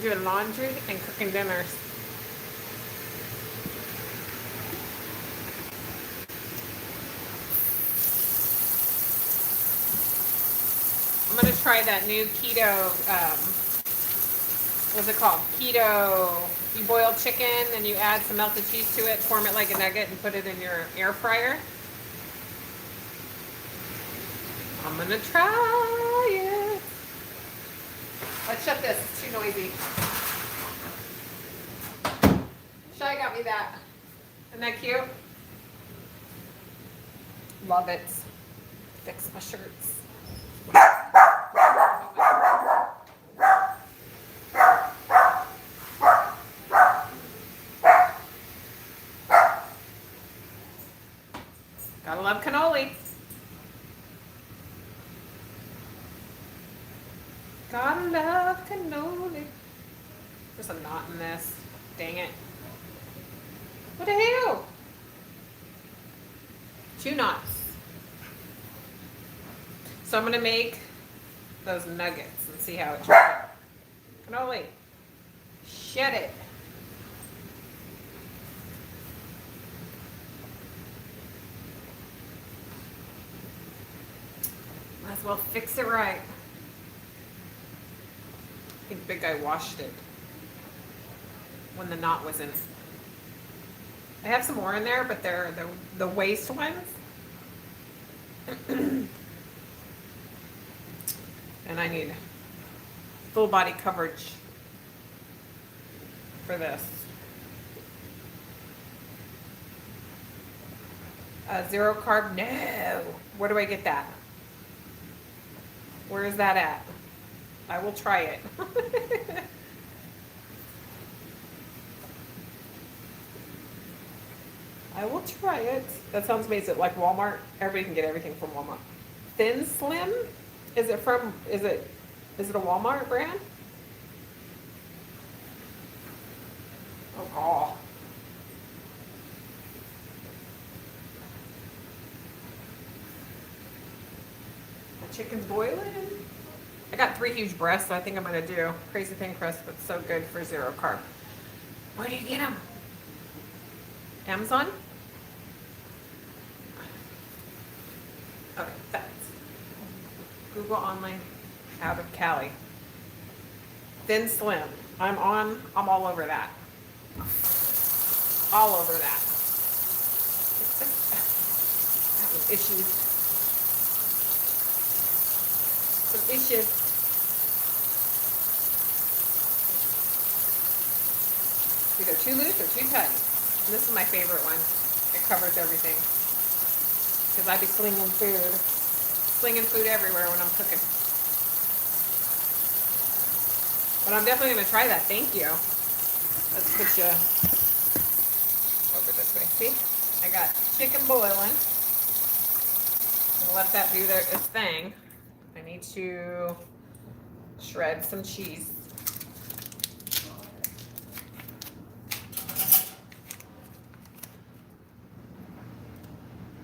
doing laundry and cooking dinners. I'm gonna try that new keto, what's it called? Keto, you boil chicken and you add some melted cheese to it, form it like a nugget and put it in your air fryer. I'm gonna try it. Let's shut this, it's too noisy. Shy got me that. Isn't that cute? Love it. Fix my shirts. Gotta love cannoli. Gotta love cannoli. There's a knot in this. Dang it. What the hell? 2 knots. So I'm gonna make those nuggets and see how it turns out. Cannoli. Shed it. Might as well fix it right. I think Big Guy washed it when the knot was in it. I have some more in there, but they're the waste ones. And I need full body coverage for this. 0 carb? No. Where do I get that? Where is that at? I will try it. I will try it. That sounds amazing. Like Walmart. Everybody can get everything from Walmart. Thin Slim? Is it a Walmart brand? Oh. The chicken's boiling. I got 3 huge breasts, so I think I'm gonna do crazy thin crust, but so good for 0 carb. Where do you get them? Amazon? Okay, that's Google online out of Cali. Thin Slim. I'm all over that. All over that. Having issues. Some issues. Either too loose or too tight. And this is my favorite one. It covers everything. Because I be slinging food everywhere when I'm cooking. But I'm definitely going to try that. Thank you. Let's put you over this way. See? I got chicken boiling. I'll let that do its thing. I need to shred some cheese.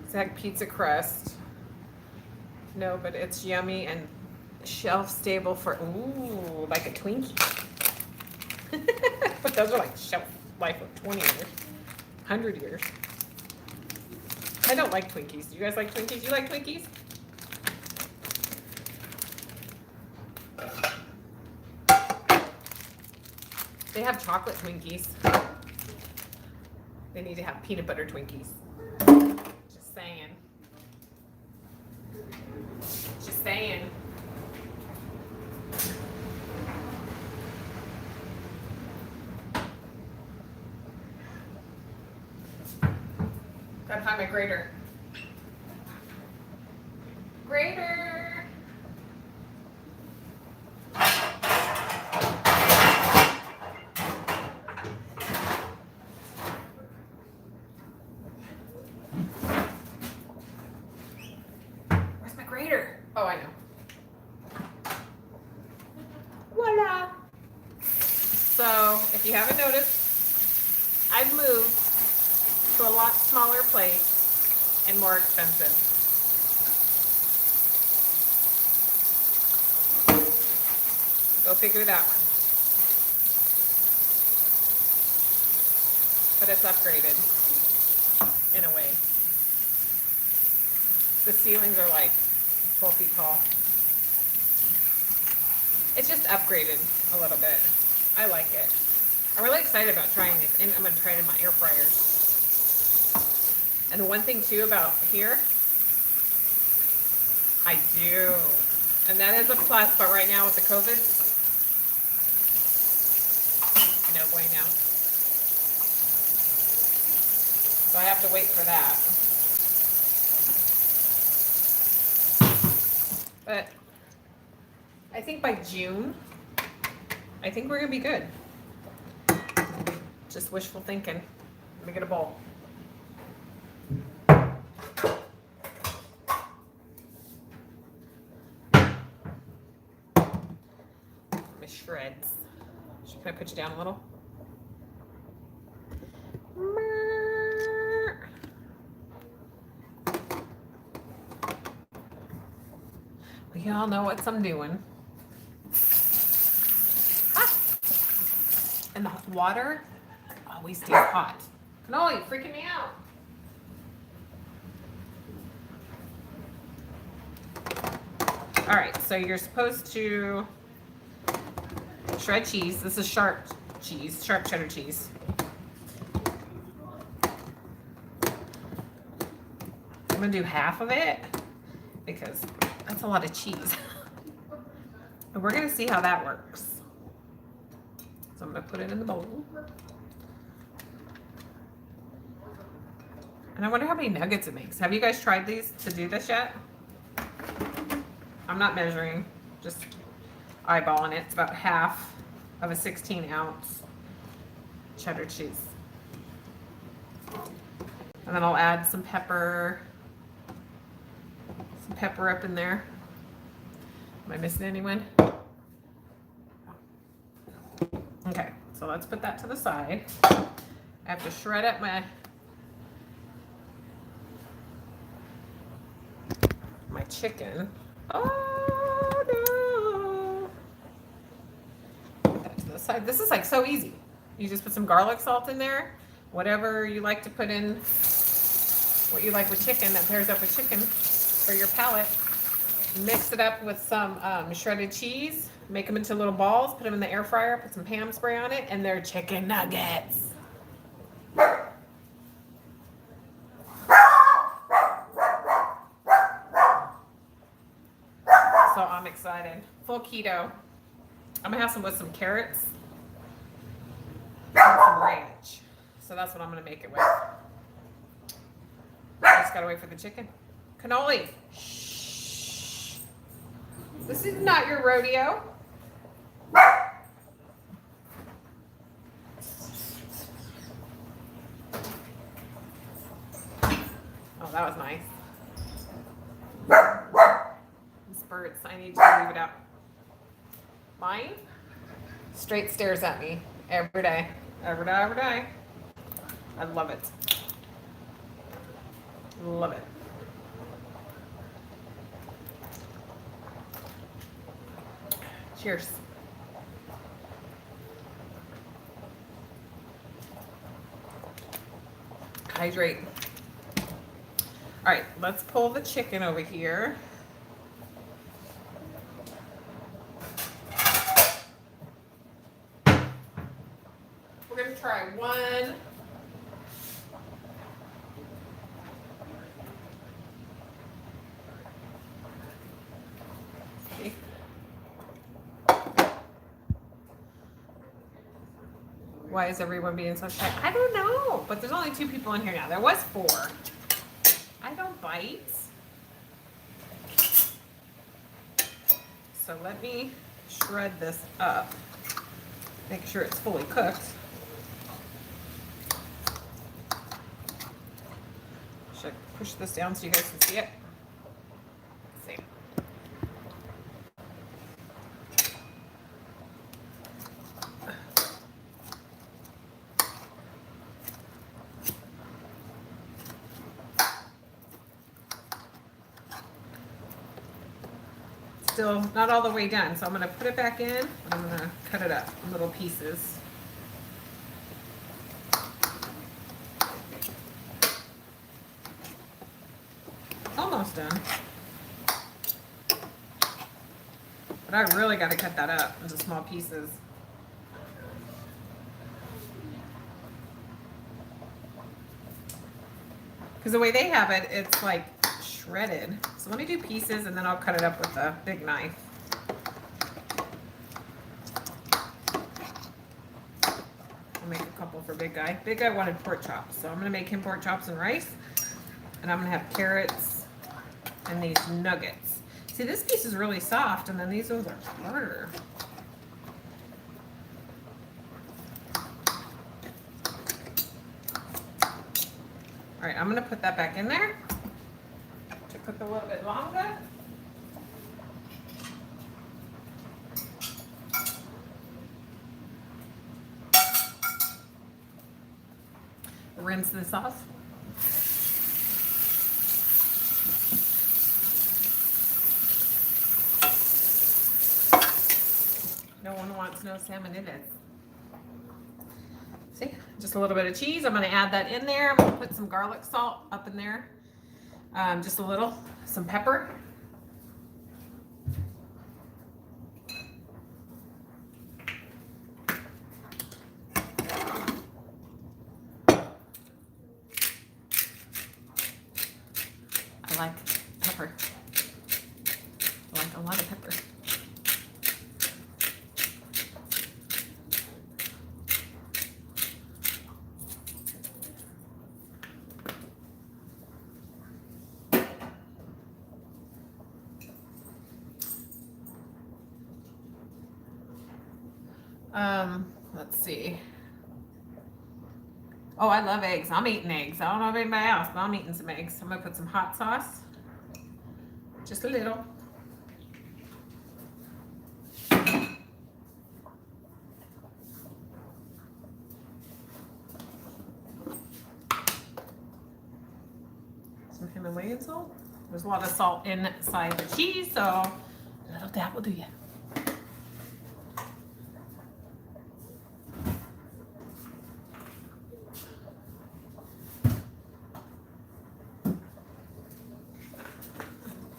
It's like pizza crust. No, but it's yummy and shelf stable for, ooh, like a Twinkie. But those are like shelf life of 20 years, 100 years. I don't like Twinkies. Do you guys like Twinkies? You like Twinkies? They have chocolate Twinkies. They need to have peanut butter Twinkies. Just saying. Just saying. Gotta find my grater. Grater! Where's my grater? Oh, I know. Voila! So, if you haven't noticed, I've moved to a lot smaller place and more expensive. Go figure that one. but it's upgraded in a way. The ceilings are like 12 feet tall. It's just upgraded a little bit. I like it. I'm really excited about trying it, and I'm going to try it in my air fryer. And the one thing too about here, I do, and that is a plus, but right now with the COVID, no bueno. So I have to wait for that. But I think by June, I think we're gonna be good. Just wishful thinking. Let me get a bowl. My shreds. Can I put you down a little? Well, y'all know what I'm doing. And the water always stays hot. Cannoli, freaking me out. All right, so you're supposed to shred cheese. This is sharp cheese, sharp cheddar cheese. I'm gonna do half of it because that's a lot of cheese. And we're gonna see how that works. So I'm gonna put it in the bowl. And I wonder how many nuggets it makes. Have you guys tried these to do this yet? I'm not measuring, just eyeballing it. It's about half of a 16-ounce cheddar cheese. And then I'll add some pepper. Some pepper up in there. Am I missing anyone? Okay, so let's put that to the side. I have to shred up my chicken. Oh no! Put that to the side. This is like so easy. You just put some garlic salt in there, whatever you like to put in, what you like with chicken that pairs up with chicken for your palate. Mix it up with some shredded cheese. Make them into little balls. Put them in the air fryer. Put some Pam spray on it, and they're chicken nuggets. So I'm excited. Full keto. I'm gonna have some with some carrots and some ranch. So that's what I'm gonna make it with. I just gotta wait for the chicken. Cannoli. Shh. This is not your rodeo. Oh, that was nice. These birds, I need to leave it out. Mine straight stares at me every day. Every day, every day. I love it. Love it. Cheers. Hydrate. All right, let's pull the chicken over here. We're gonna try one. Okay. Why is everyone being so shy? I don't know, but there's only 2 people in here now. There was 4. I don't bite. So let me shred this up. Make sure it's fully cooked. Should I push this down so you guys can see it? Let's see. Still not all the way done, so I'm going to put it back in and I'm going to cut it up in little pieces. almost done. But I really got to cut that up into small pieces. Because the way they have it, it's like shredded. So let me do pieces and then I'll cut it up with a big knife. I'll make a couple for Big Guy. Big Guy wanted pork chops, so I'm going to make him pork chops and rice. And I'm going to have carrots and these nuggets. See, this piece is really soft, and then these ones are harder. All right, I'm going to put that back in there to cook a little bit longer. Rinse this off. No one wants no salmonellas. See, just a little bit of cheese. I'm going to add that in there. I'm going to put some garlic salt up in there. Just a little. Some pepper. I like pepper. I like a lot of pepper. Let's see. Oh, I love eggs. I'm eating eggs. I don't know about anybody else, but I'm eating some eggs. I'm gonna put some hot sauce. Just a little. Some Himalayan salt. There's a lot of salt inside the cheese, so a little dab will do ya.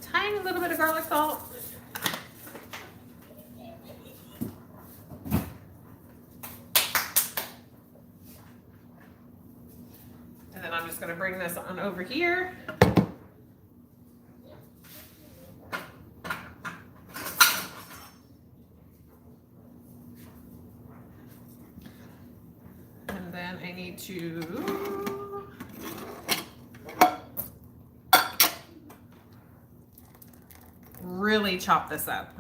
Tiny little bit of garlic salt. And then I'm just going to bring this on over here. And then I need to really chop this up.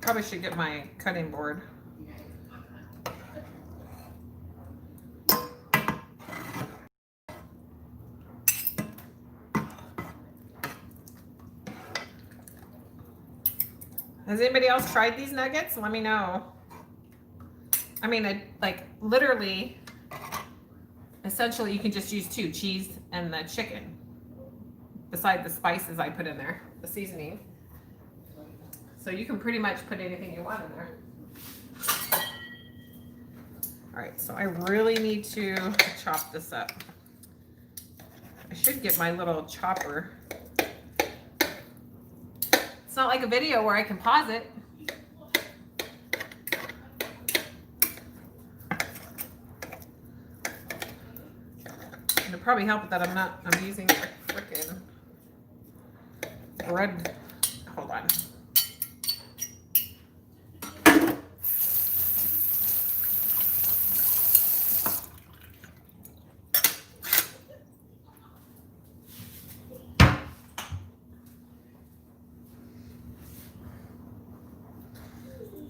Probably should get my cutting board. Has anybody else tried these nuggets? Let me know. I mean, like literally, essentially you can just use two, cheese and the chicken, beside the spices I put in there, the seasoning. So you can pretty much put anything you want in there. All right, so I really need to chop this up. I should get my little chopper. It's not like a video where I can pause it. It'll probably help that I'm using a frickin' bread. Hold on.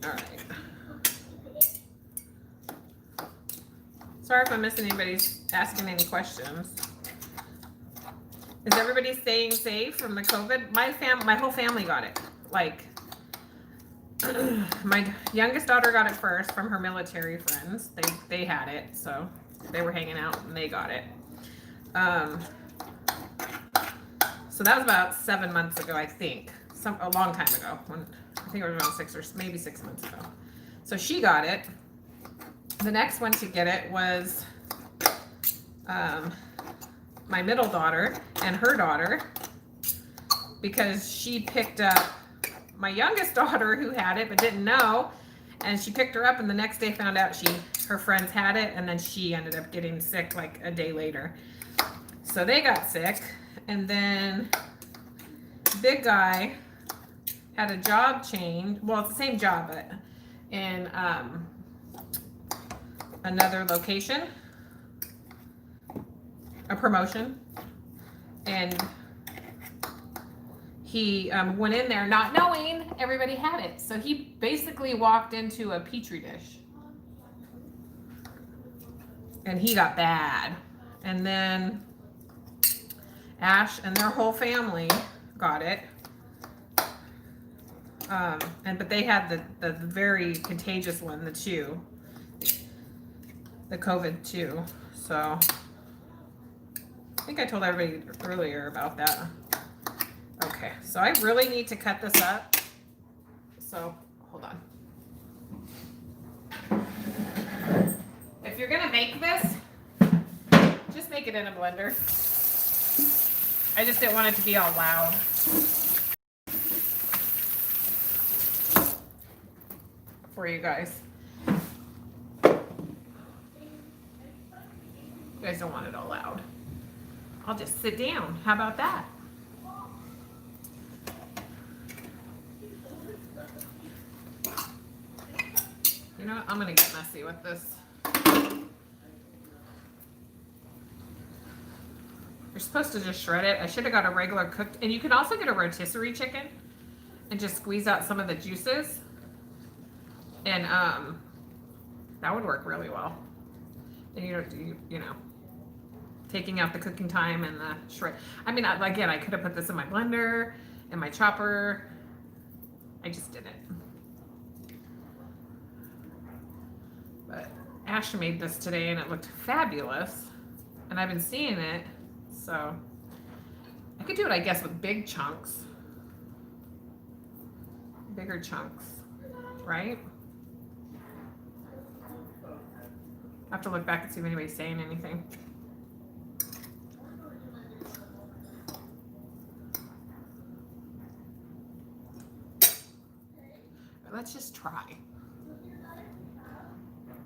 All right. Sorry if I'm missing anybody's asking any questions. Is everybody staying safe from the COVID? My whole family got it. Like, my youngest daughter got it first from her military friends. They had it, so they were hanging out and they got it. So that was about 7 months ago, I think. A long time ago. I think it was around 6 or maybe 6 months ago. So she got it. The next one to get it was my middle daughter and her daughter, because she picked up my youngest daughter who had it but didn't know, and she picked her up and the next day found out her friends had it, and then she ended up getting sick like a day later. So they got sick, and then big guy had a job change. Well, it's the same job, but in another location, a promotion, and he went in there not knowing everybody had it. So he basically walked into a petri dish, and he got bad. And then Ash and their whole family got it. But they had the very contagious one, the COVID 2. So I think I told everybody earlier about that. Okay, so I really need to cut this up. So hold on. If you're gonna make this, just make it in a blender. I just didn't want it to be all loud. For you guys. You guys don't want it all loud. I'll just sit down. How about that? You know what? I'm gonna get messy with this. You're supposed to just shred it. I should have got a regular cooked, and you can also get a rotisserie chicken and just squeeze out some of the juices. And that would work really well. And you know, taking out the cooking time and the shred. I mean, again, I could have put this in my blender and my chopper. I just didn't. But Ash made this today and it looked fabulous. And I've been seeing it, so I could do it, I guess, with big chunks. Bigger chunks, right? I have to look back and see if anybody's saying anything. But let's just try.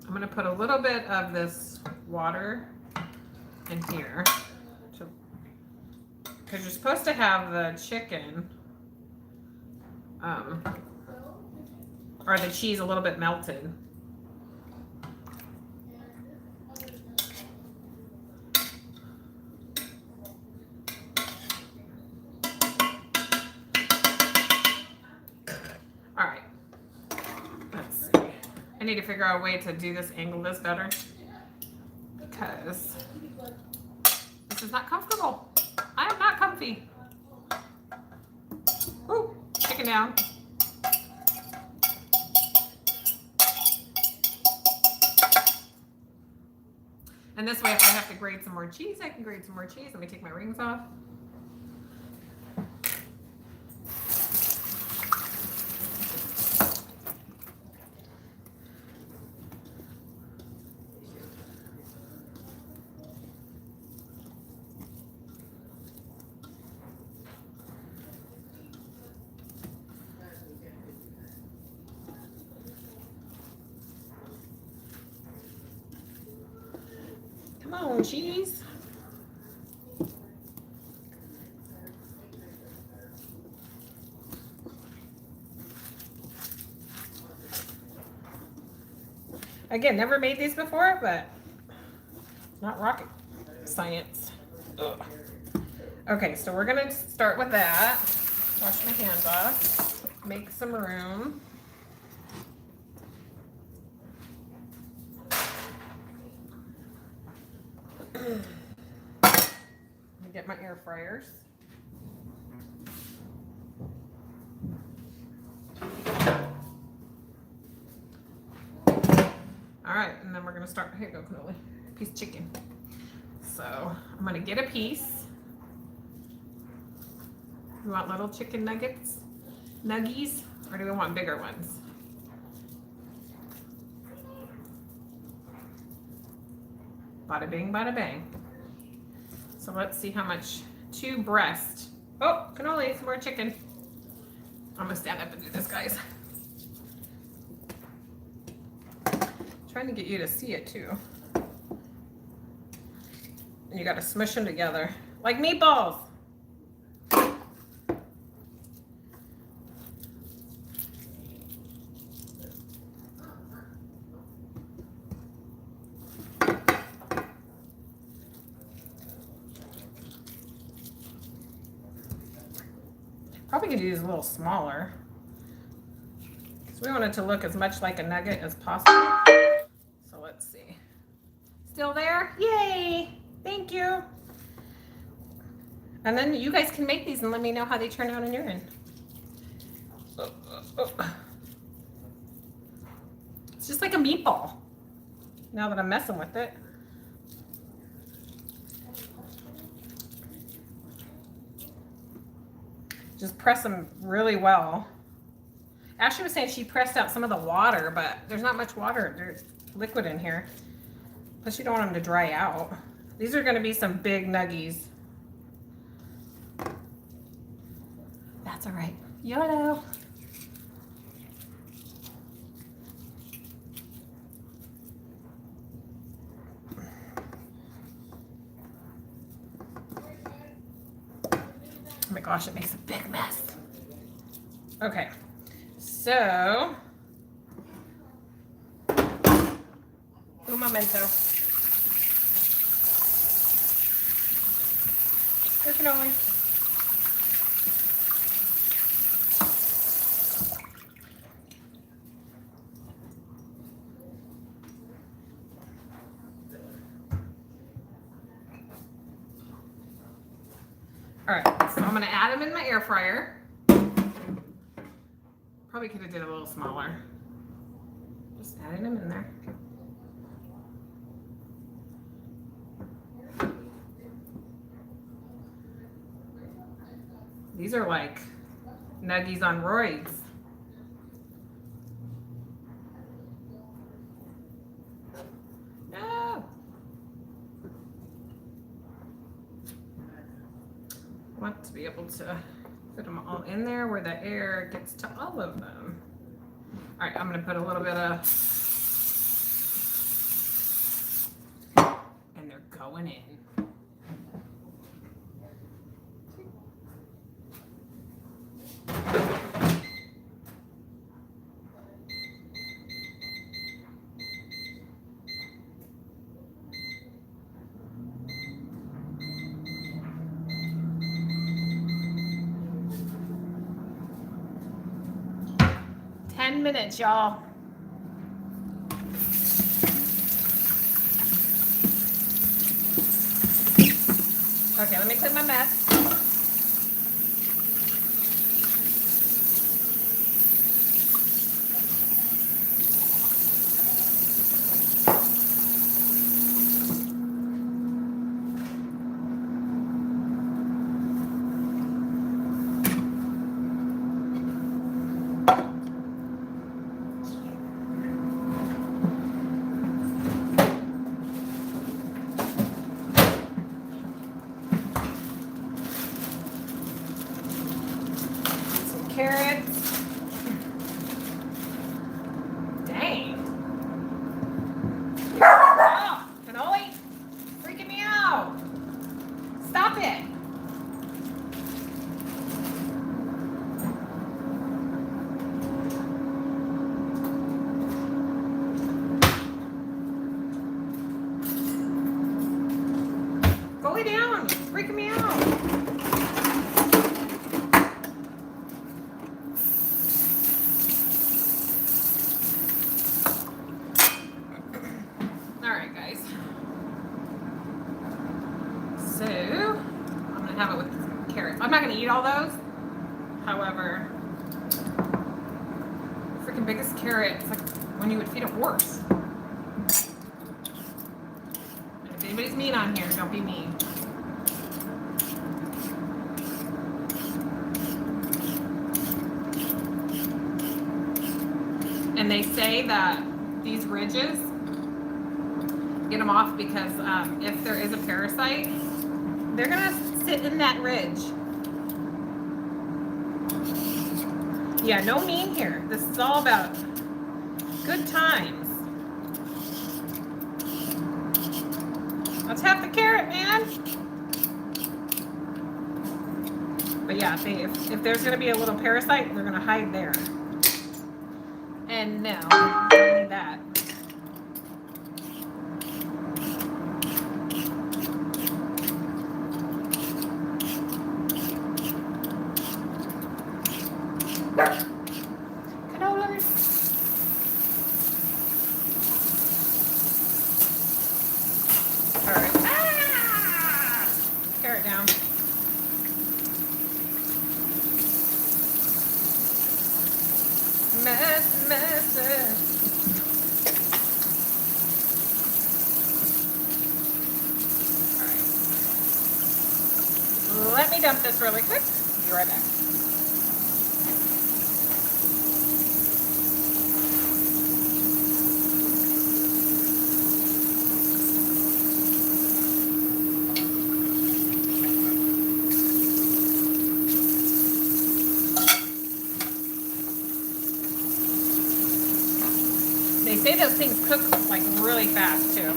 I'm going to put a little bit of this water in here, because you're supposed to have the chicken or the cheese a little bit melted. All right, let's see. I need to figure out a way to angle this better, because this is not comfortable. I am not comfy. Ooh, chicken down. And this way, if I have to grate some more cheese, I can grate some more cheese. Let me take my rings off. Come on, cheese. Again, never made these before, but not rocket science. Ugh. Okay, so we're gonna start with that. Wash my hands off. Make some room. Get my air fryers. All right, and then we're gonna start. Here you go, cannoli. Piece of chicken. So I'm gonna get a piece. You want little chicken nuggets, nuggies, or do we want bigger ones? Bada bing, bada bang. So let's see how much. 2 breast. Oh, cannoli, some more chicken. I'm gonna stand up and do this, guys. Trying to get you to see it too. And you gotta smush them together like meatballs. Probably could do these a little smaller. So we want it to look as much like a nugget as possible. So let's see. Still there? Yay! Thank you. And then you guys can make these and let me know how they turn out on your end. It's just like a meatball. Now that I'm messing with it. Just press them really well. Ashley was saying she pressed out some of the water, but there's not much water. There's liquid in here. Plus you don't want them to dry out. These are going to be some big nuggies. That's all right. YOLO. Oh my gosh, it makes a big mess. Okay, so un momento. There can only. All right, so I'm gonna add them in my air fryer. Probably could have did a little smaller. Just adding them in there. These are like nuggies on roids. No. I want to be able to put them all in there where the air gets to all of them. All right, I'm gonna put a little bit of, and they're going in. 10 minutes, y'all. Okay, let me clean my mess. Carrots. Dang. Oh, cannoli. Freaking me out. Stop it. Go lay down. You're freaking me out. Have it with carrots. I'm not going to eat all those. However, freaking biggest carrot. It's like when you would feed a horse. And if anybody's mean on here, don't be mean. And they say that these ridges get them off because if there is a parasite, they're gonna sit in that ridge. Yeah, no mean here. This is all about good times. Let's have the carrot, man. But yeah, if there's gonna be a little parasite, they're gonna hide there. And no, don't need that. Cannolis. All right. Ah! Carrot down. Mess. All right. Let me dump this really quick. Be right back. They say those things cook like really fast too.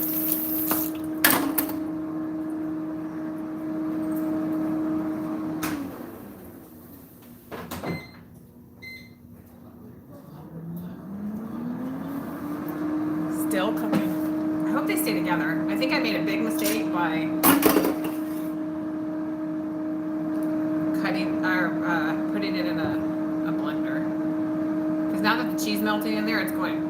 Still cooking. I hope they stay together. I think I made a big mistake by cutting or putting it in a blender. Because now that the cheese melting in there, it's going.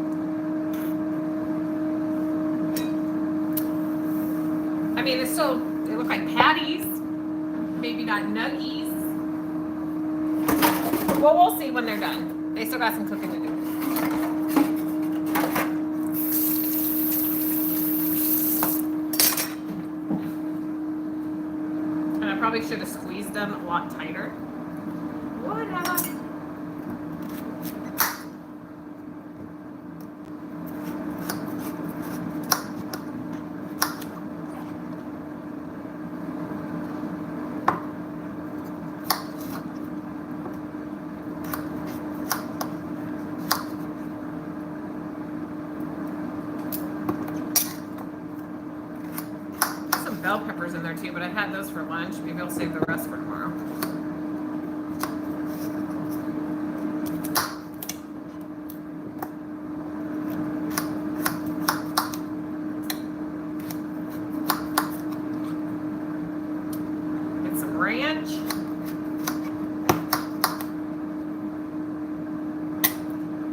I mean, it's still, they look like patties, maybe not nuggies. Well, we'll see when they're done. They still got some cooking to do. And I probably should have squeezed them a lot tighter. Whatever. Bell peppers in there too, but I had those for lunch. Maybe I'll save the rest for tomorrow. Get some ranch.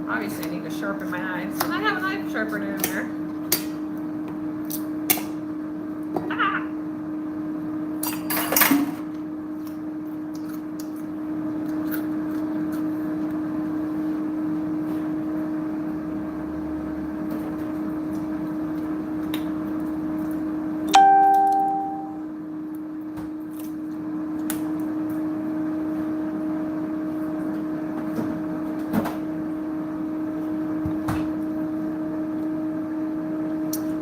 Obviously I need to sharpen my knives. And I have a knife sharpener in there.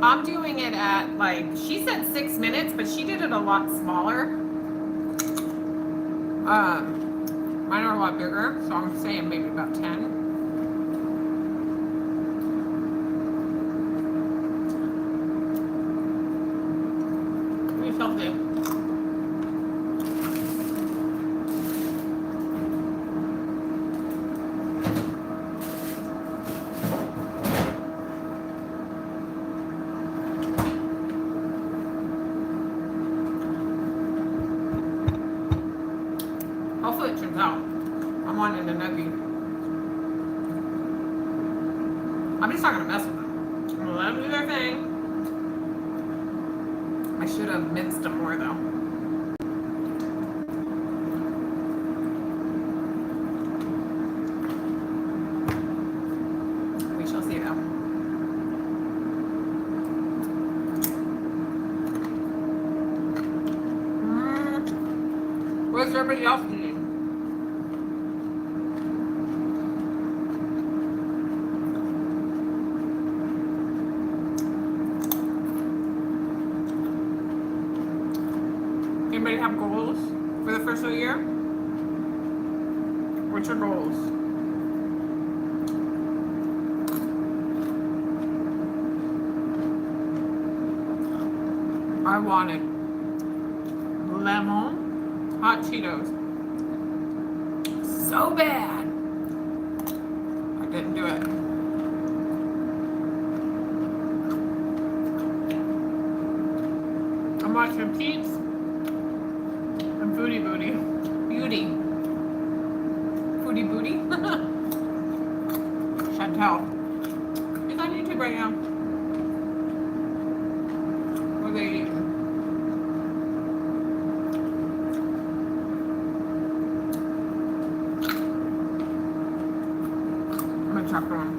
I'm doing it at, like, she said 6 minutes, but she did it a lot smaller. Mine are a lot bigger, so I'm saying maybe about 10. Pretty healthy. Hopefully it turns out. I'm wanting a nugget. I'm just not gonna mess with them. I'm gonna let them do their thing. I should have minced them more though. We shall see though. What's everybody else eating? goals for the first of the year? What's your goals? I wanted lemon hot Cheetos so bad. I didn't do it. I'm watching Peeps and Foodie Booty. Beauty. Foodie Booty. Chantel. It's on YouTube right now. What are they eating? I'm gonna chop one.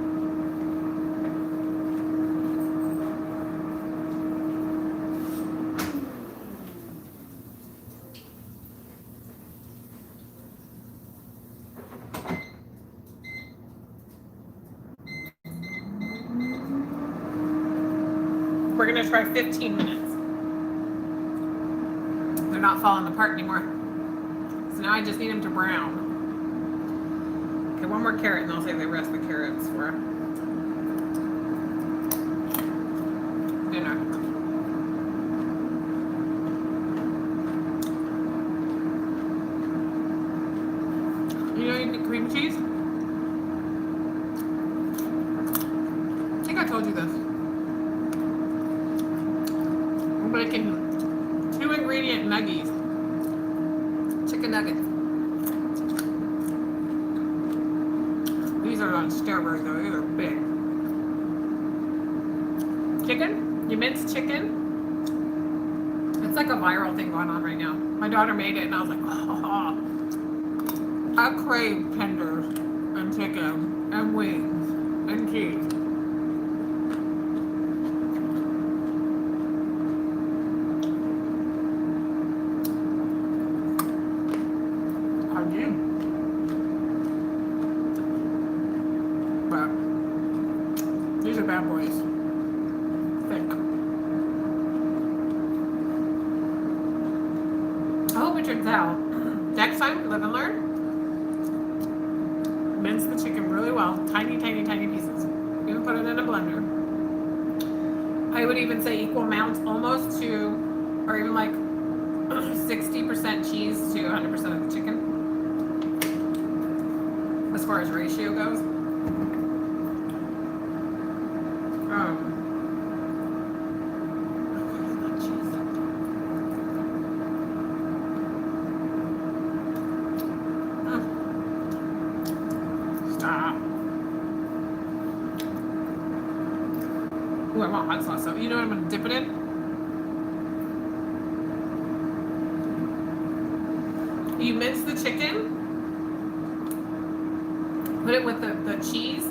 We're gonna try 15 minutes. They're not falling apart anymore. So now I just need them to brown. Okay, one more carrot and I'll save the rest of the carrots for dinner. You know you need cream cheese? I think I told you this. I'm making 2 ingredient nuggies. Chicken nuggets. These are on steroids though, these are big. Chicken, you minced chicken. It's like a viral thing going on right now. My daughter made it and I was like, oh, I crave tenders and chicken and wings and cheese. But these are bad boys. Thick. I hope it turns out. Next time, live and learn. Mince the chicken really well. Tiny, tiny, tiny pieces. Even put it in a blender. I would even say equal amounts almost to, or even like 60% cheese to 100% of the chicken. As far as ratio goes. Stop. Ooh, I want hot sauce. So you know what I'm gonna dip it in? You mince the chicken. Put it with the cheese.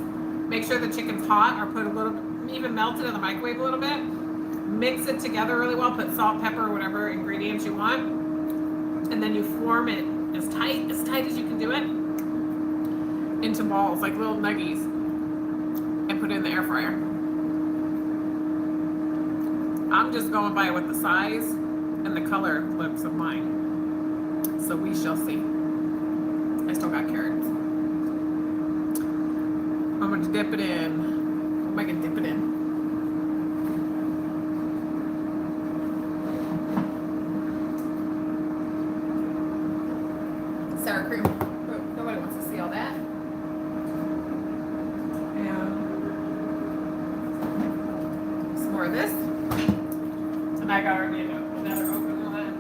Make sure the chicken's hot, or put a little, even melt it in the microwave a little bit. Mix it together really well. Put salt, pepper, whatever ingredients you want, and then you form it as tight as you can do it into balls, like little nuggies, and put it in the air fryer. I'm just going by what the size and the color looks of mine. So we shall see. I still got carrots. I'm gonna dip it in. What am I gonna dip it in? Sour cream. Oh, nobody wants to see all that. And some more of this. And I got already another open one.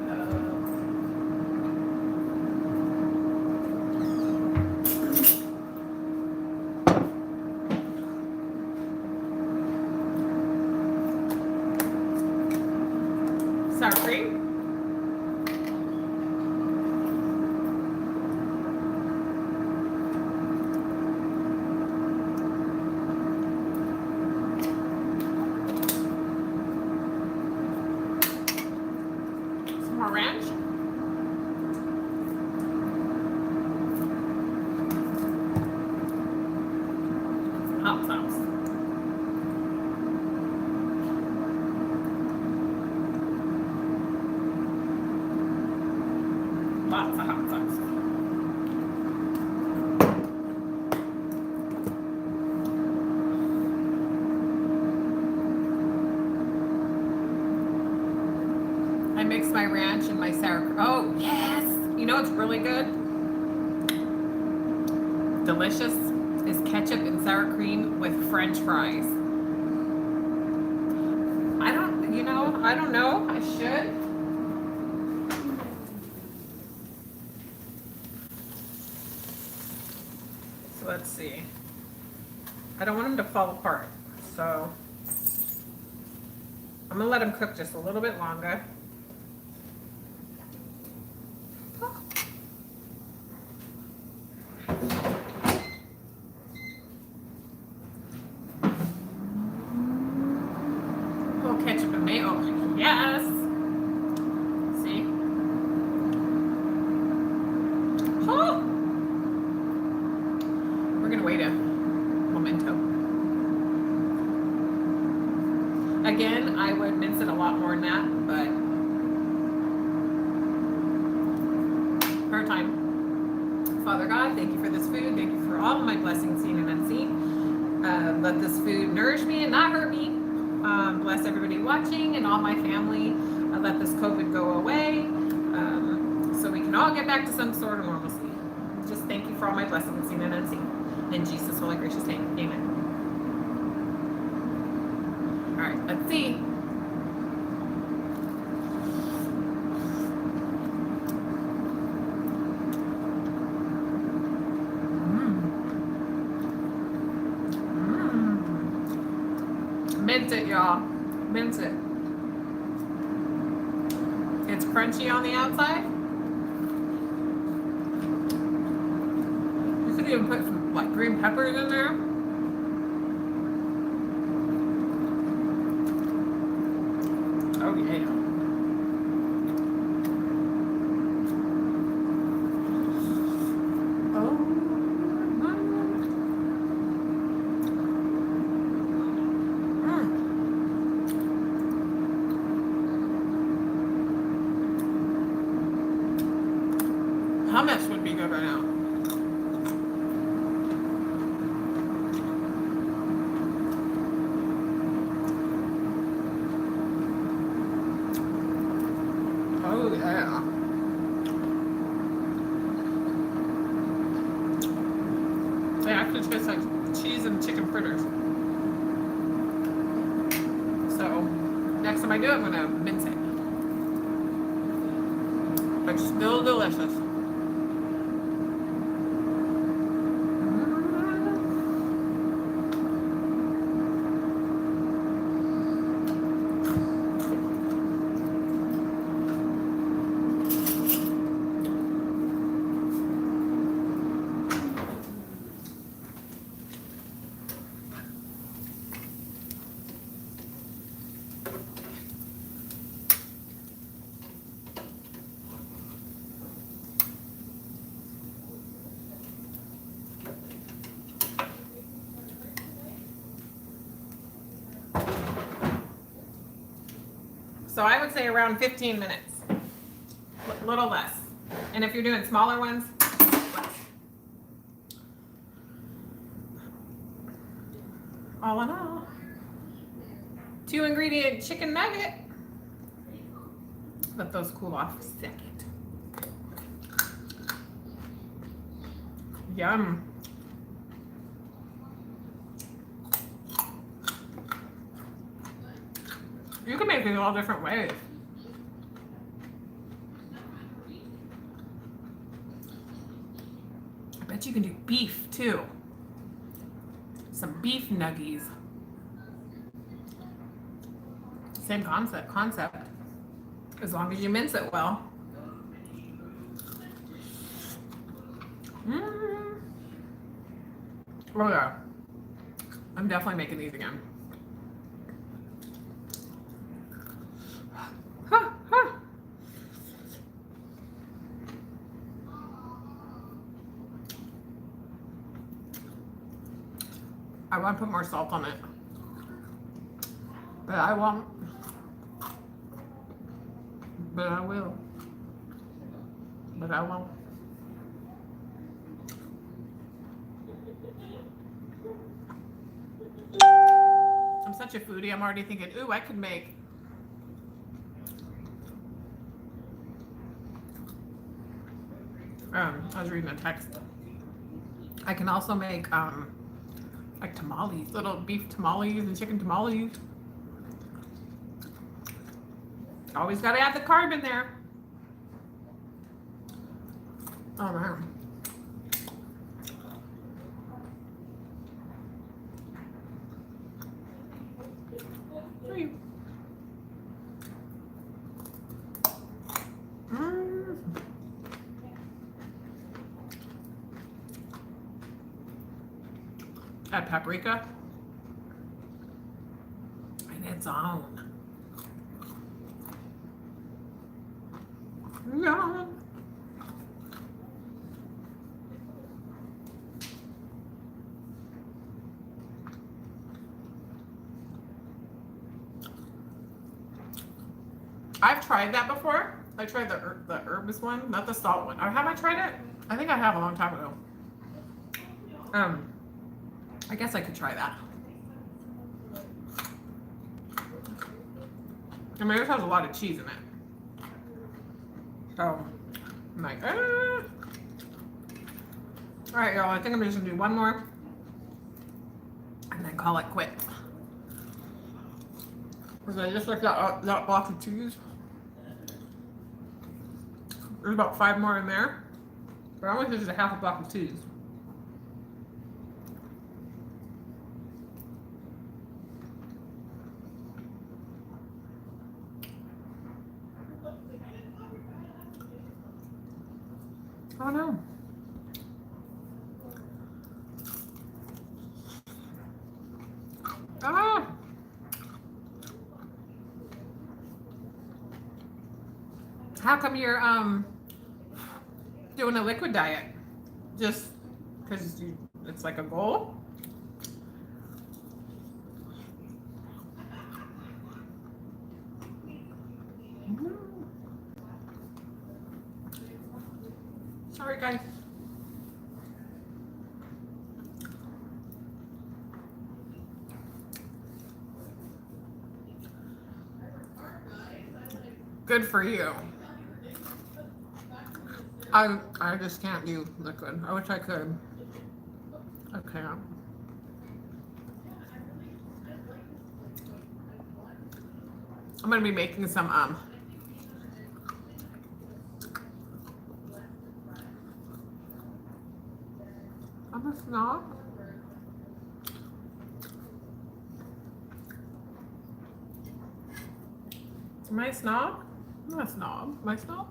Sour cream. Lots of hot sauce. I mix my ranch and my sour. Oh, yes. You know what's really good? Delicious is ketchup and sour cream with French fries. I don't know. I should. So let's see. I don't want them to fall apart. So I'm going to let them cook just a little bit longer. Ketchup and mayo. Yes. See? Oh. We're gonna wait a momento. Again, I would mince it a lot more than that, but her time. Father God, thank you for this food. Thank you for all of my blessings, seen and unseen. Let this food nourish me and not hurt me. Bless everybody watching and all my family. Let this COVID go away so we can all get back to some sort of normalcy. Just thank you for all my blessings, seen and unseen. In Jesus' holy gracious name, amen. All right, let's see. Mince it, y'all. Mince it. It's crunchy on the outside. You could even put some like green peppers in there. Oh yeah. Hummus would be good right now. Oh yeah. It actually tastes like cheese and chicken fritters. So next time I do it, I'm gonna mince it. But still delicious. So I would say around 15 minutes, a little less. And if you're doing smaller ones, less. All in all, 2 ingredient chicken nugget. Let those cool off a second. Yum. You can make these all different ways. I bet you can do beef too. Some beef nuggies. Same concept. As long as you mince it well. Oh yeah. I'm definitely making these again. I want to put more salt on it, but I won't. But I will. but I won't. I'm such a foodie. I'm already thinking, ooh, I could make I was reading a text. I can also make like tamales, little beef tamales and chicken tamales. Always gotta add the carb in there. Oh man. Add paprika and its own. No. I've tried that before. I tried the herbs one, not the salt one. Or have I tried it? I think I have a long time ago. I guess I could try that. I mean, it has a lot of cheese in it. So, I'm like, All right, y'all, I think I'm just gonna do one more and then call it quits. Because I just looked at that block of cheese. There's about 5 more in there. But I only used a half a block of cheese. Oh no. Ah! How come you're doing a liquid diet? Just because it's like a goal? Sorry, guys. Good for you. I just can't do liquid. I wish I could. Okay. I'm gonna be making some I'm a snob. Am I a snob? I'm not a snob. Am I a snob?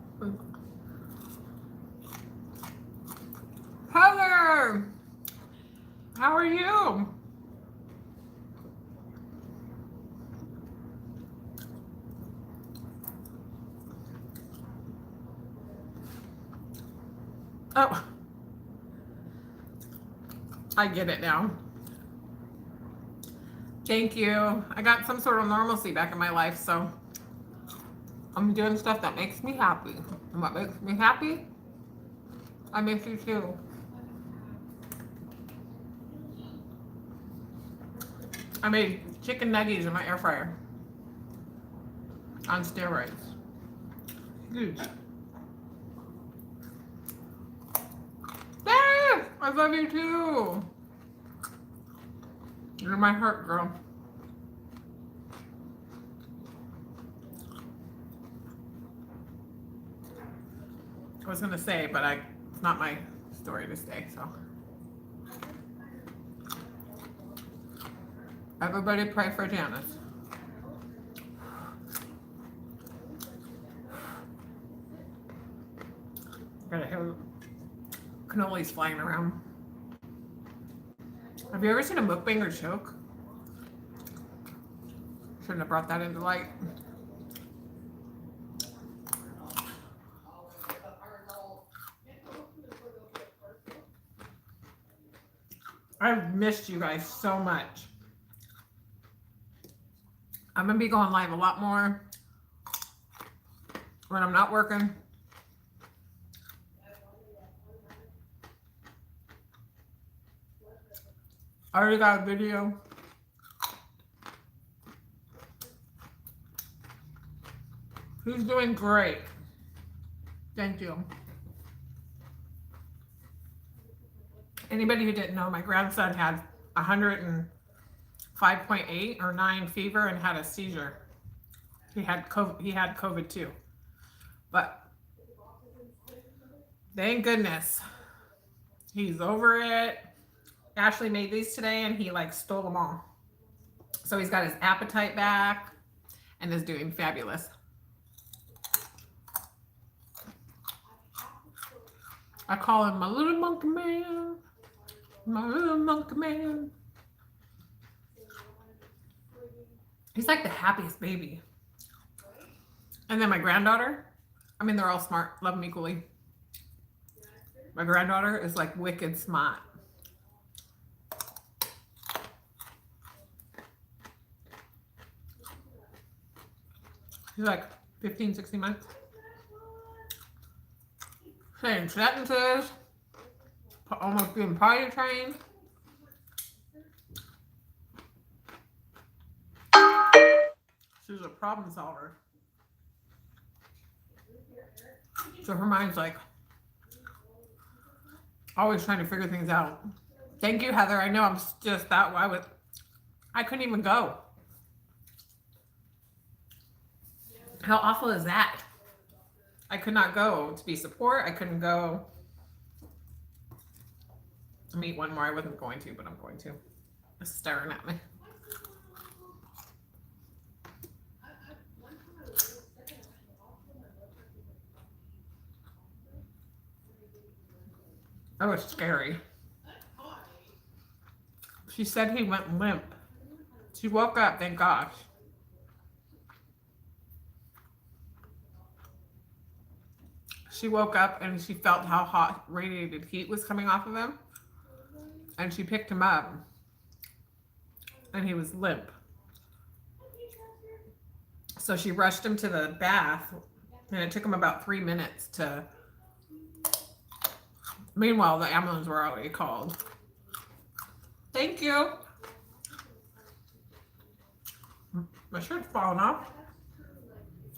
Heather! How are you? Oh. I get it now. Thank you. I got some sort of normalcy back in my life, so I'm doing stuff that makes me happy. And what makes me happy? I miss you too. I made chicken nuggets in my air fryer. On steroids. Huge. Yes! I love you too. You're my heart, girl. I was gonna say, but it's not my story to say, so. Everybody pray for Janice. Gotta have cannolis flying around. Have you ever seen a mukbanger choke? Shouldn't have brought that into light. I've missed you guys so much. I'm gonna be going live a lot more when I'm not working. I already got a video. He's doing great. Thank you. Anybody who didn't know, my grandson had 105.8 or 9 fever and had a seizure. He had COVID too. But thank goodness he's over it. Ashley made these today and he like stole them all. So he's got his appetite back and is doing fabulous. I call him my little monkey man. My little monkey man. He's like the happiest baby. And then my granddaughter, I mean, they're all smart. Love them equally. My granddaughter is like wicked smart. She's like 15, 16 months. Saying sentences. Almost being potty trained. She's a problem solver. So her mind's like always trying to figure things out. Thank you, Heather. I know I'm just that way. I couldn't even go. How awful is that? I could not go to be support. I couldn't go. I'll meet one more. I wasn't going to, but I'm going to. It's staring at me. That was scary. She said he went limp. She woke up, thank gosh. She woke up and she felt how hot radiated heat was coming off of him. And she picked him up. And he was limp. So she rushed him to the bath. And it took him about 3 minutes to... Meanwhile, the ambulance were already called. Thank you. My shirt's falling off.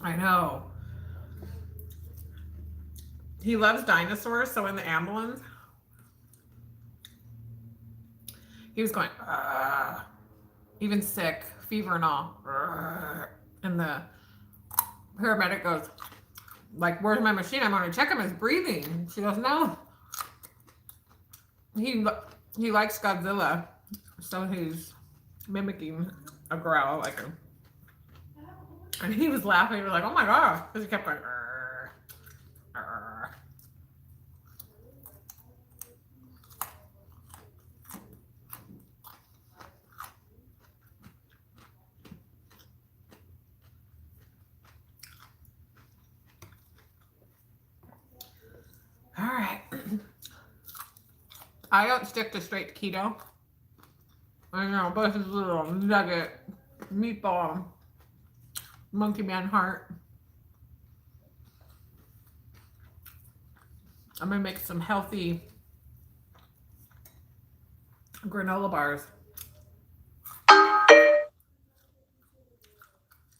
I know. He loves dinosaurs, so in the ambulance, he was going, even sick, fever and all. And the paramedic goes, like, where's my machine? I'm going to check him. His breathing. She goes, no. He likes Godzilla, so he's mimicking a growl like him. And he was laughing. He was like, oh my gosh. Because he kept going, all right. I don't stick to straight keto. I know, but this is a little nugget, meatball, monkey man heart. I'm gonna make some healthy granola bars.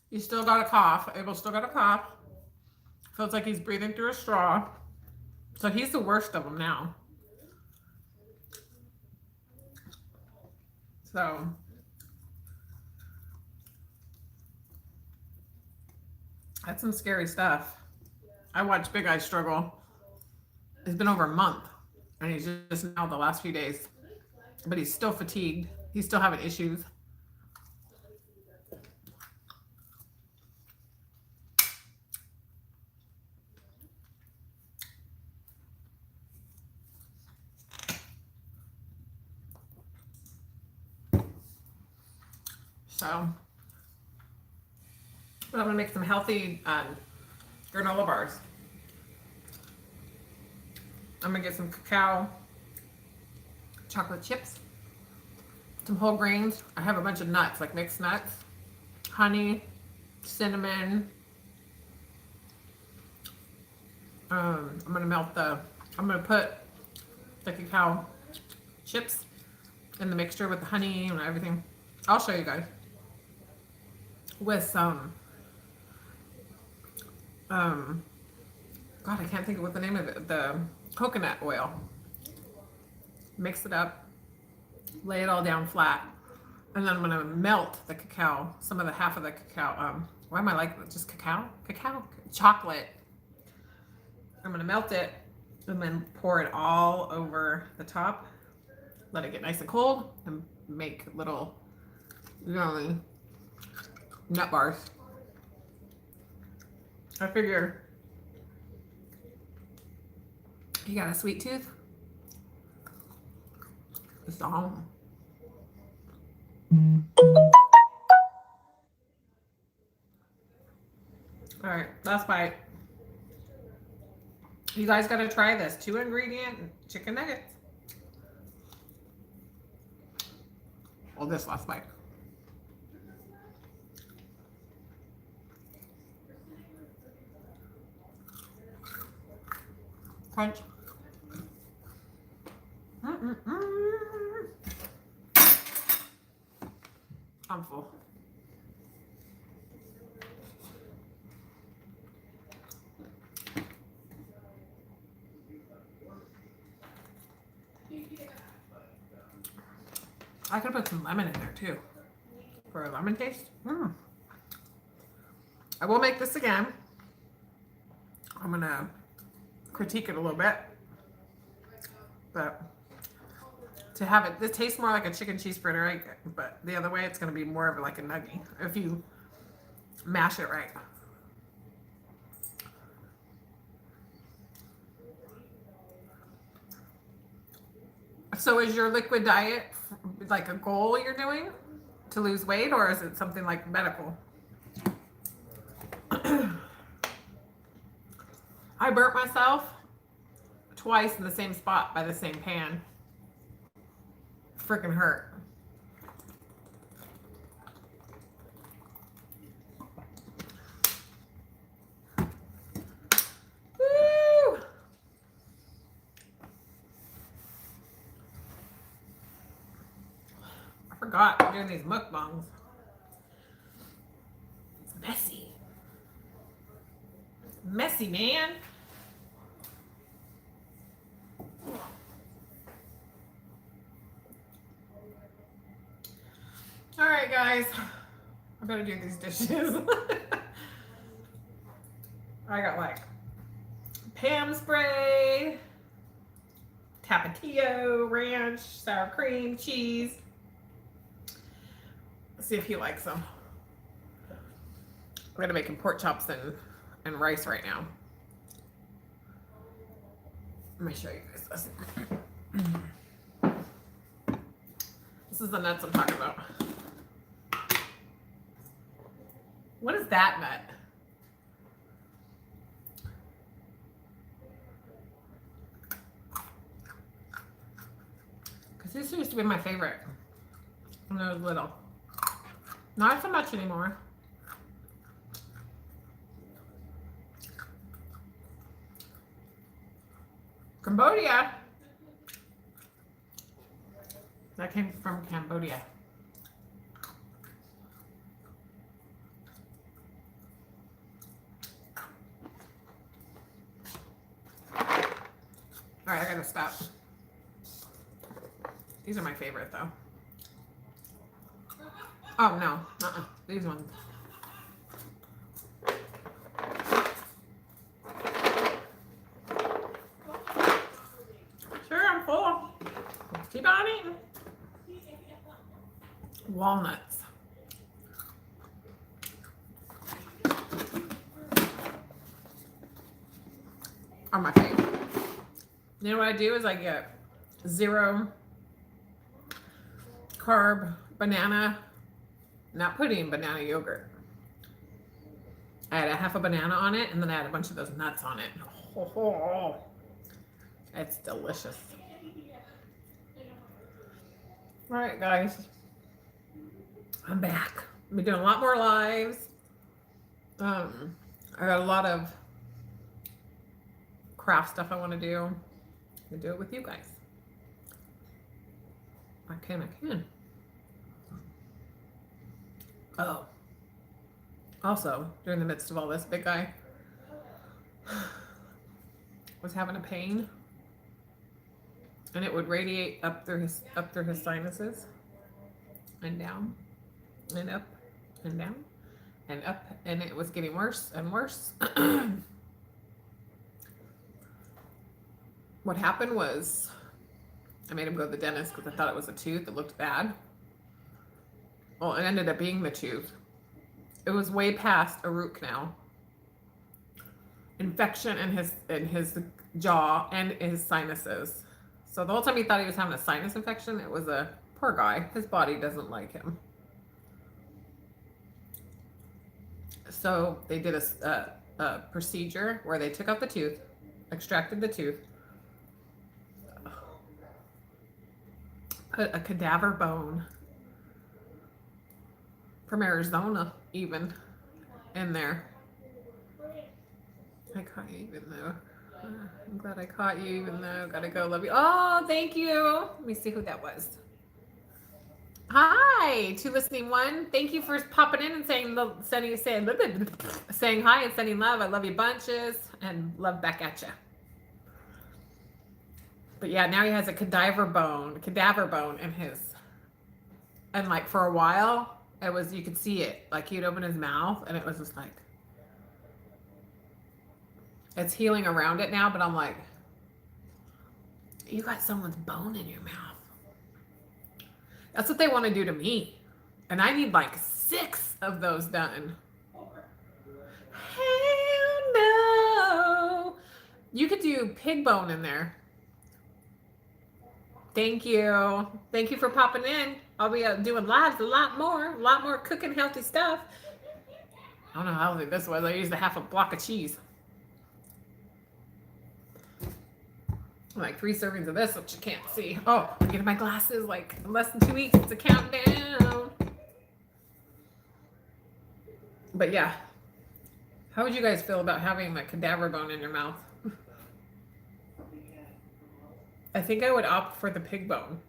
He's still got a cough. Abel's still got a cough. Feels like he's breathing through a straw. So he's the worst of them now. So that's some scary stuff. I watched Big Eye struggle. It's been over a month, and he's just now the last few days. But he's still fatigued. He's still having issues. So, but I'm gonna make some healthy granola bars. I'm gonna get some cacao, chocolate chips, some whole grains. I have a bunch of nuts, like mixed nuts, honey, cinnamon. I'm gonna put the cacao chips in the mixture with the honey and everything. I'll show you guys. With some, God, I can't think of what the name of it. The coconut oil. Mix it up, lay it all down flat, and then I'm gonna melt the cacao, some of the half of the cacao. Why am I like just cacao? Cacao, chocolate. I'm gonna melt it and then pour it all over the top. Let it get nice and cold and make little, nut bars. I figure you got a sweet tooth. It's the home. All right, last bite. You guys got to try this 2-ingredient chicken nuggets. Well, this last bite. Crunch. I'm full. I could put some lemon in there too for a lemon taste. I will make this again. I'm gonna critique it a little bit, but to have it, this tastes more like a chicken cheese fritter, right? But the other way, it's gonna be more of like a nugget if you mash it right. So is your liquid diet like a goal you're doing to lose weight, or is it something like medical? I burnt myself twice in the same spot by the same pan. Freaking hurt. Woo! I forgot I'm doing these mukbangs. It's messy. Messy, man. All right, guys. I better do these dishes. I got like Pam spray, Tapatio, ranch, sour cream, cheese. Let's see if he likes them. I'm gonna make him pork chops and rice right now. Let me show you guys this. This is the nuts I'm talking about. What is that nut? Because this used to be my favorite when I was little. Not so much anymore. Cambodia. That came from Cambodia. All right, I gotta stop. These are my favorite though. Oh no, these ones. Sure, I'm full. Keep on eating. Walnuts. Are my favorite. You know what I do is I get 0 carb banana, not pudding, banana yogurt. I add a half a banana on it, and then I add a bunch of those nuts on it. Oh, it's delicious. All right, guys. I'm back. I've been doing a lot more lives. I got a lot of craft stuff I want to do. I'm gonna do it with you guys. I can. Oh. Also, during the midst of all this, big guy was having a pain, and it would radiate up through his sinuses, and down, and up, and down, and up, and it was getting worse and worse. What happened was, I made him go to the dentist because I thought it was a tooth. It looked bad. Well, it ended up being the tooth. It was way past a root canal. Infection in his jaw and his sinuses. So the whole time he thought he was having a sinus infection, it was a poor guy. His body doesn't like him. So they did a procedure where they took out the tooth, extracted the tooth, put a cadaver bone from Arizona even in there. I caught you even though. I'm glad I caught you even though. Gotta go, love you. Oh, thank you. Let me see who that was. Hi to listening one. Thank you for popping in and saying hi and sending love. I love you bunches and love back at you. But yeah, now he has a cadaver bone in his, and like for a while, it was, you could see it, like he'd open his mouth and it was just like, it's healing around it now, but I'm like, you got someone's bone in your mouth. That's what they want to do to me. And I need like 6 of those done. Hell no. You could do pig bone in there. Thank you. Thank you for popping in. I'll be doing lives a lot more cooking healthy stuff. I don't know how healthy this was. I used a half a block of cheese. Like 3 servings of this, which you can't see. Oh, I'm getting my glasses like in less than 2 weeks. It's a countdown. But yeah. How would you guys feel about having that cadaver bone in your mouth? I think I would opt for the pig bone.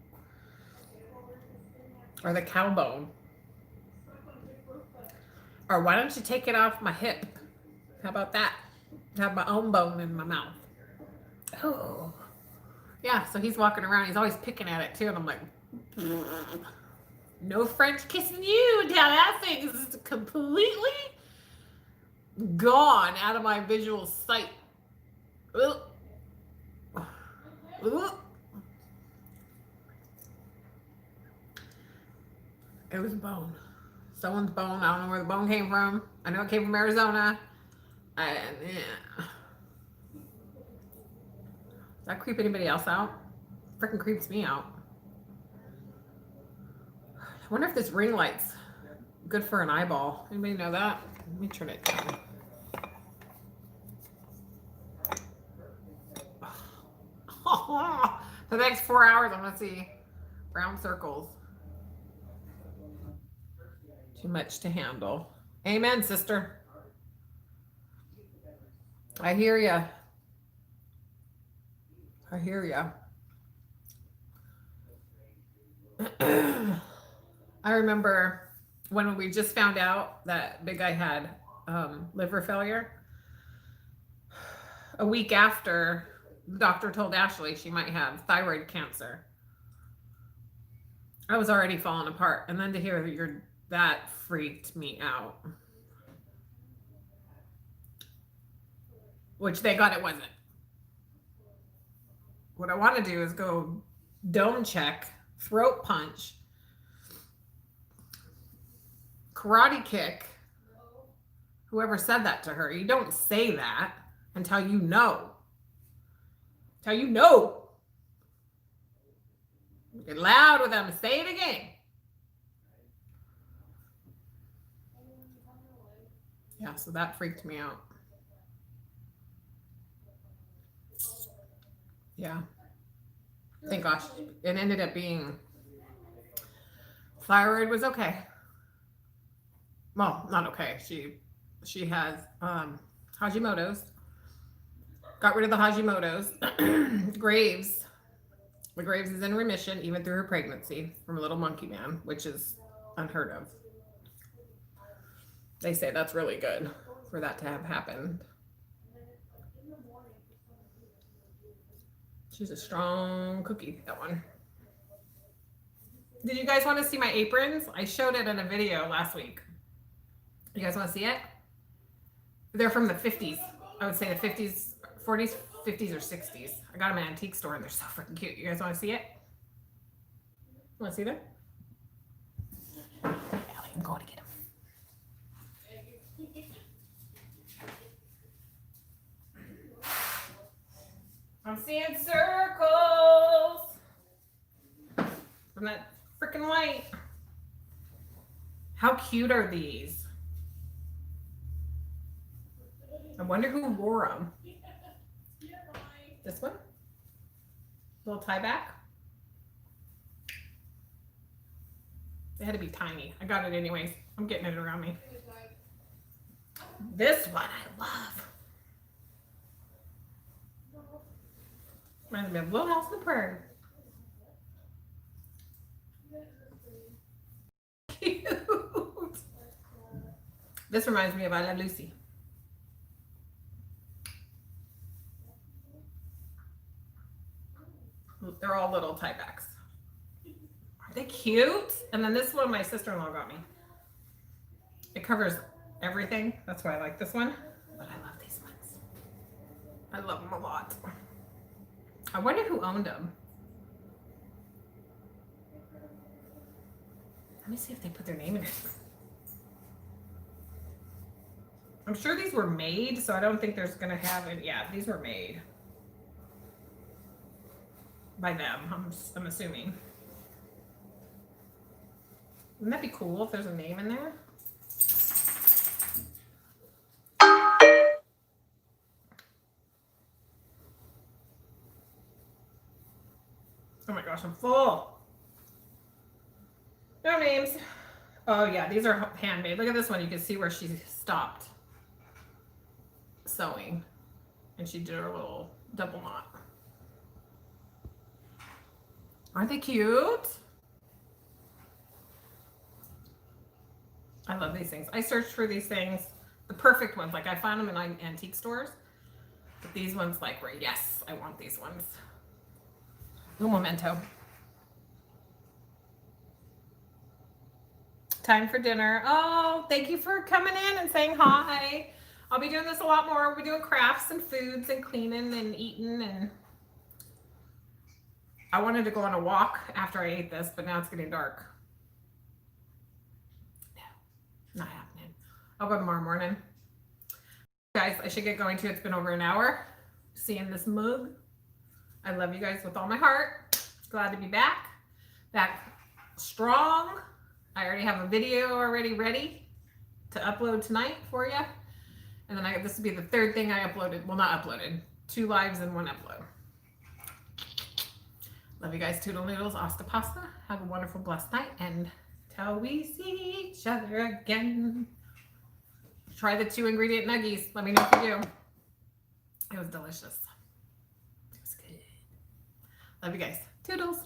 Or the cow bone. Or why don't you take it off my hip? How about that? Have my own bone in my mouth. Oh. Yeah, so he's walking around. He's always picking at it too. And I'm like, no French kissing you until that thing is completely gone out of my visual sight. Ugh. It was a bone. Someone's bone. I don't know where the bone came from. I know it came from Arizona. And yeah. Does that creep anybody else out? Freaking creeps me out. I wonder if this ring light's good for an eyeball. Anybody know that? Let me turn it down. For the next 4 hours, I'm gonna see brown circles. Too much to handle. Amen, sister. I hear ya. I hear ya. I remember when we just found out that big guy had liver failure. A week after, the doctor told Ashley she might have thyroid cancer. I was already falling apart. And then to hear that freaked me out. Which thank God it wasn't. What I want to do is go dome check, throat punch, karate kick whoever said that to her. You don't say that until you know. Until you know. Get loud with them. Say it again. Yeah, so that freaked me out. Yeah. Thank gosh. It ended up being thyroid was okay. Well, not okay. She has Hashimoto's. Got rid of the Hashimoto's. Graves. The Graves is in remission even through her pregnancy from a little monkey man, which is unheard of. They say that's really good for that to have happened. She's a strong cookie, that one. Did you guys want to see my aprons? I showed it in a video last week. You guys want to see it? They're from the 50s. I would say the 50s, 40s, 50s, or 60s. I got them in an antique store and they're so freaking cute. You guys want to see it? Want to see them? Allie, I'm going to get them. I'm seeing circles from that freaking light. How cute are these? I wonder who wore them. This one? Little tie back? They had to be tiny. I got it anyways. I'm getting it around me. This one I love. Reminds me of Little House on the Prairie. Cute. This reminds me of I Love Lucy. They're all little tiebacks. Are they cute? And then this one my sister-in-law got me. It covers everything. That's why I like this one. But I love these ones. I love them a lot. I wonder who owned them. Let me see if they put their name in it. I'm sure these were made, so I don't think there's going to have it. Yeah, these were made by them, I'm assuming. Wouldn't that be cool if there's a name in there? Oh my gosh, I'm full. No names. Oh yeah, these are handmade. Look at this one. You can see where she stopped sewing and she did her little double knot. Aren't they cute? I love these things. I searched for these things, the perfect ones. Like I found them in antique stores, but these ones like were, yes, I want these ones. Un momento. Time for dinner. Oh, thank you for coming in and saying hi. I'll be doing this a lot more. We'll be doing crafts and foods and cleaning and eating. And I wanted to go on a walk after I ate this, but now it's getting dark. No, not happening. I'll go tomorrow morning. Guys, I should get going too. It's been over an hour. Seeing this mug. I love you guys with all my heart. Glad to be back. Back strong. I already have a video already ready to upload tonight for you. And then this will be the third thing I uploaded. Well, not uploaded. 2 lives and 1 upload. Love you guys. Toodle noodles. Asta pasta. Have a wonderful, blessed night. And till we see each other again. Try the 2 ingredient nuggies. Let me know if you do. It was delicious. It was good. Love you guys. Toodles.